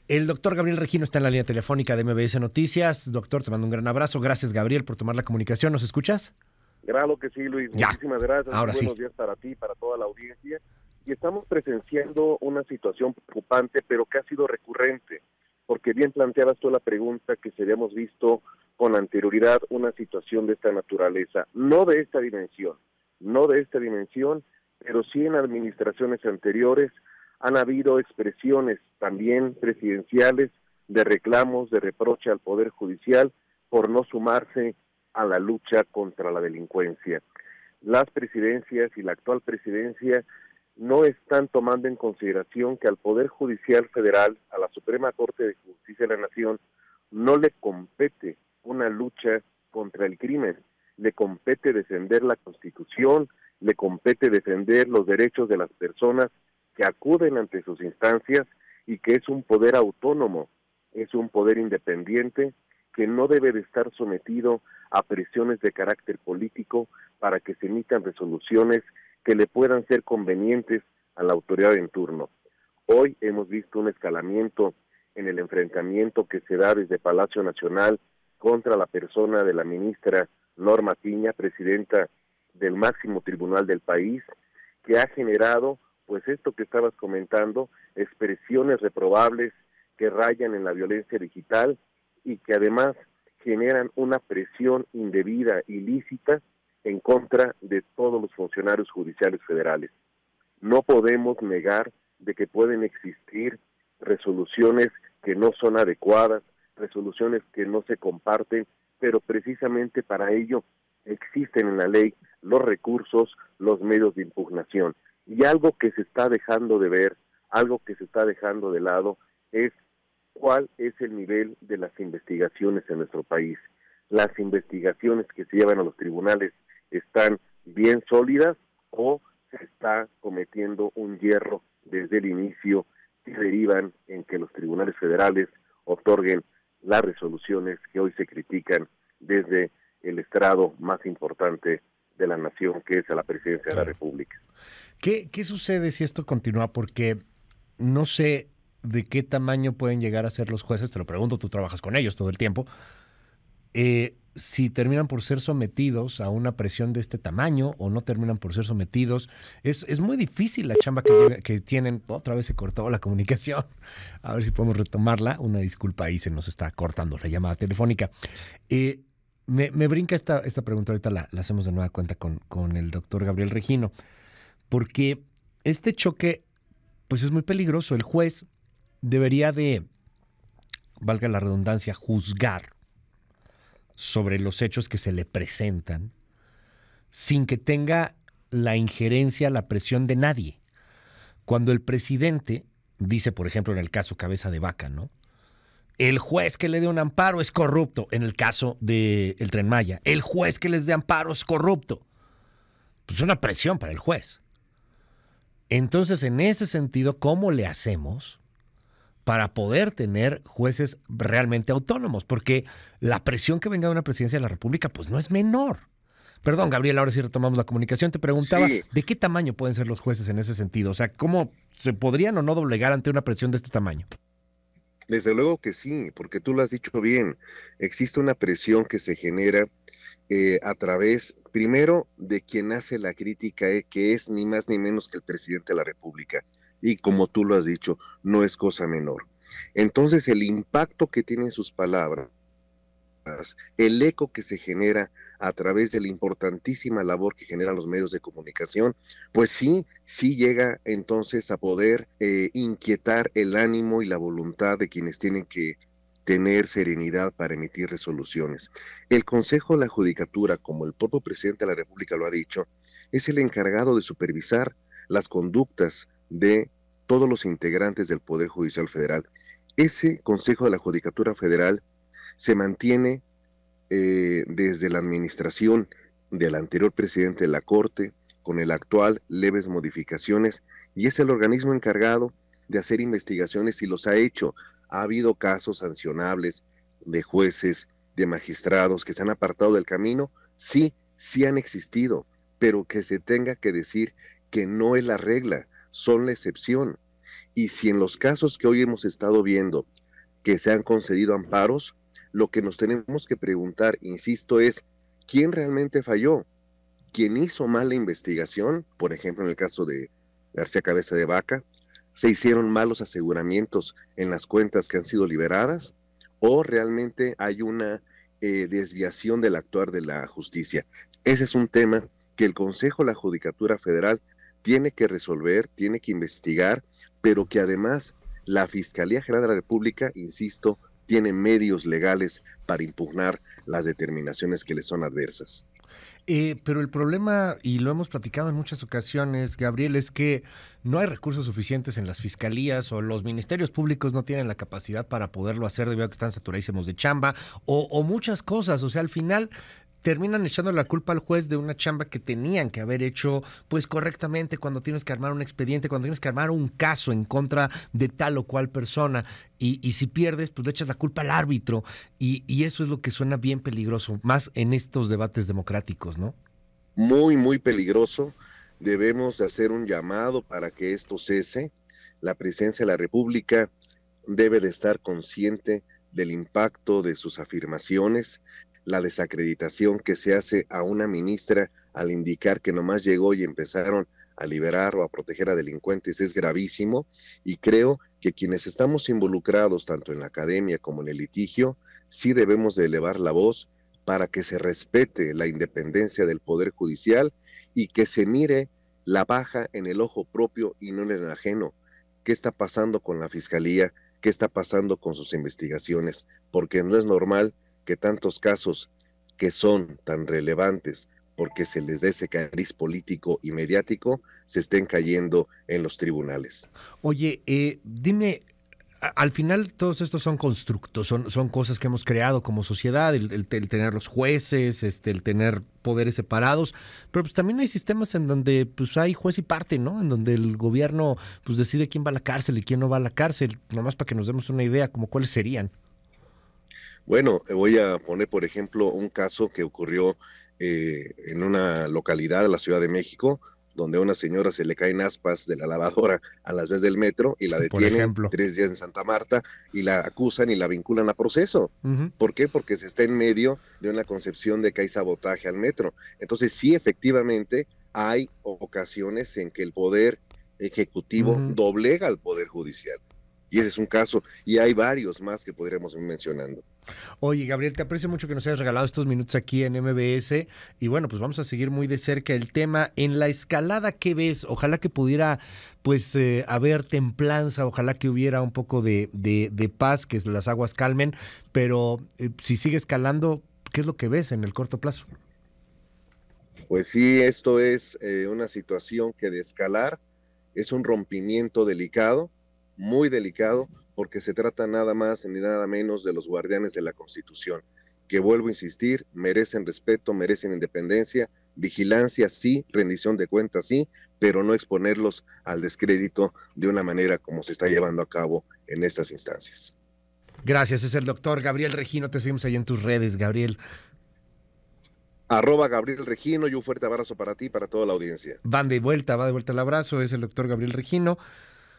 El doctor Gabriel Regino está en la línea telefónica de MBS Noticias. Doctor, te mando un gran abrazo. Gracias, Gabriel, por tomar la comunicación. ¿Nos escuchas? Claro que sí, Luis. Ya. Muchísimas gracias. Ahora Buenos sí. días para ti, para toda la audiencia. Y estamos presenciando una situación preocupante, pero que ha sido recurrente, porque bien planteabas tú la pregunta que si habíamos visto con anterioridad una situación de esta naturaleza, no de esta dimensión, pero sí en administraciones anteriores han habido expresiones también presidenciales de reclamos, de reproche al Poder Judicial por no sumarse a la lucha contra la delincuencia. Las presidencias y la actual presidencia no están tomando en consideración que al Poder Judicial Federal, a la Suprema Corte de Justicia de la Nación, no le compete una lucha contra el crimen, le compete defender la Constitución, le compete defender los derechos de las personas que acuden ante sus instancias y que es un poder autónomo, es un poder independiente que no debe de estar sometido a presiones de carácter político para que se emitan resoluciones que le puedan ser convenientes a la autoridad en turno. Hoy hemos visto un escalamiento en el enfrentamiento que se da desde Palacio Nacional contra la persona de la ministra Norma Piña, presidenta del máximo tribunal del país, que ha generado, pues esto que estabas comentando, expresiones reprobables que rayan en la violencia digital y que además generan una presión indebida, ilícita, en contra de todos los funcionarios judiciales federales. No podemos negar de que pueden existir resoluciones que no son adecuadas, resoluciones que no se comparten, pero precisamente para ello existen en la ley los recursos, los medios de impugnación. Y algo que se está dejando de ver, algo que se está dejando de lado, es cuál es el nivel de las investigaciones en nuestro país. Las investigaciones que se llevan a los tribunales están bien sólidas o se está cometiendo un hierro desde el inicio que derivan en que los tribunales federales otorguen las resoluciones que hoy se critican desde el estrado más importante de la nación, que es a la presidencia de la República. ¿Qué sucede si esto continúa? Porque no sé de qué tamaño pueden llegar a ser los jueces, te lo pregunto, tú trabajas con ellos todo el tiempo, si terminan por ser sometidos a una presión de este tamaño o no terminan por ser sometidos. Es muy difícil la chamba que tienen. Otra vez se cortó la comunicación. A ver si podemos retomarla. Una disculpa, ahí se nos está cortando la llamada telefónica. Me brinca esta pregunta, ahorita la hacemos de nueva cuenta con el doctor Gabriel Regino, porque este choque pues es muy peligroso. El juez debería de, valga la redundancia, juzgar sobre los hechos que se le presentan sin que tenga la injerencia, la presión de nadie. Cuando el presidente dice, por ejemplo, en el caso Cabeza de Vaca, ¿no? El juez que le dé un amparo es corrupto. En el caso del Tren Maya, el juez que les dé amparo es corrupto. Pues una presión para el juez. Entonces, en ese sentido, ¿cómo le hacemos para poder tener jueces realmente autónomos? Porque la presión que venga de una presidencia de la República, pues no es menor. Perdón, Gabriel, ahora sí retomamos la comunicación. Te preguntaba, Sí. ¿de qué tamaño pueden ser los jueces en ese sentido? O sea, ¿cómo se podrían o no doblegar ante una presión de este tamaño? Desde luego que sí, porque tú lo has dicho bien. Existe una presión que se genera a través, primero, de quien hace la crítica, que es ni más ni menos que el presidente de la República. Y como tú lo has dicho, no es cosa menor. Entonces, el impacto que tienen sus palabras, el eco que se genera a través de la importantísima labor que generan los medios de comunicación, pues sí llega entonces a poder inquietar el ánimo y la voluntad de quienes tienen que tener serenidad para emitir resoluciones. El Consejo de la Judicatura, como el propio presidente de la República lo ha dicho, es el encargado de supervisar las conductas de todos los integrantes del Poder Judicial Federal. Ese Consejo de la Judicatura Federal se mantiene desde la administración del anterior presidente de la Corte, con el actual, leves modificaciones, y es el organismo encargado de hacer investigaciones y los ha hecho. Ha habido casos sancionables de jueces, de magistrados que se han apartado del camino, sí han existido, pero que se tenga que decir que no es la regla, son la excepción. Y si en los casos que hoy hemos estado viendo que se han concedido amparos, lo que nos tenemos que preguntar, insisto, es ¿quién realmente falló? ¿Quién hizo mal la investigación? Por ejemplo, en el caso de García Cabeza de Vaca, ¿se hicieron malos aseguramientos en las cuentas que han sido liberadas? ¿O realmente hay una desviación del actuar de la justicia? Ese es un tema que el Consejo de la Judicatura Federal tiene que resolver, tiene que investigar, pero que además la Fiscalía General de la República, insisto, tiene medios legales para impugnar las determinaciones que le son adversas. Pero el problema, y lo hemos platicado en muchas ocasiones, Gabriel, es que no hay recursos suficientes en las fiscalías o los ministerios públicos no tienen la capacidad para poderlo hacer debido a que están saturadísimos de chamba o muchas cosas. O sea, al final terminan echando la culpa al juez de una chamba que tenían que haber hecho pues correctamente cuando tienes que armar un expediente, cuando tienes que armar un caso en contra de tal o cual persona y si pierdes pues le echas la culpa al árbitro y eso es lo que suena bien peligroso, más en estos debates democráticos, ¿no? Muy, muy peligroso. Debemos de hacer un llamado para que esto cese. La Presidencia de la República debe de estar consciente del impacto de sus afirmaciones, la desacreditación que se hace a una ministra al indicar que nomás llegó y empezaron a liberar o a proteger a delincuentes es gravísimo, y creo que quienes estamos involucrados tanto en la academia como en el litigio, sí debemos de elevar la voz para que se respete la independencia del Poder Judicial y que se mire la paja en el ojo propio y no en el ajeno. ¿Qué está pasando con la Fiscalía? ¿Qué está pasando con sus investigaciones? Porque no es normal que tantos casos que son tan relevantes porque se les dé ese cariz político y mediático se estén cayendo en los tribunales. Oye, dime, al final todos estos son constructos, son cosas que hemos creado como sociedad, el tener los jueces, el tener poderes separados, pero pues también hay sistemas en donde pues hay juez y parte, ¿no? En donde el gobierno pues decide quién va a la cárcel y quién no va a la cárcel, nomás para que nos demos una idea, como cuáles serían. Bueno, voy a poner, por ejemplo, un caso que ocurrió en una localidad de la Ciudad de México, donde a una señora se le caen aspas de la lavadora a las vías del metro y la Por detienen ejemplo. 3 días en Santa Marta y la acusan y la vinculan a proceso. Uh-huh. ¿Por qué? Porque se está en medio de una concepción de que hay sabotaje al metro. Entonces, sí, efectivamente, hay ocasiones en que el Poder Ejecutivo doblega al Poder Judicial. Y ese es un caso, y hay varios más que podríamos ir mencionando. Oye, Gabriel, te aprecio mucho que nos hayas regalado estos minutos aquí en MBS y bueno, pues vamos a seguir muy de cerca el tema. En la escalada, ¿qué ves? Ojalá que pudiera pues haber templanza, ojalá que hubiera un poco de paz, que las aguas calmen, pero si sigue escalando, ¿qué es lo que ves en el corto plazo? Pues sí, esto es una situación que de escalar es un rompimiento delicado, muy delicado, porque se trata nada más ni nada menos de los guardianes de la Constitución, que vuelvo a insistir, merecen respeto, merecen independencia, vigilancia sí, rendición de cuentas sí, pero no exponerlos al descrédito de una manera como se está llevando a cabo en estas instancias. Gracias, es el doctor Gabriel Regino, te seguimos ahí en tus redes, Gabriel. @Gabriel Regino y un fuerte abrazo para ti y para toda la audiencia. Va de vuelta el abrazo, es el doctor Gabriel Regino.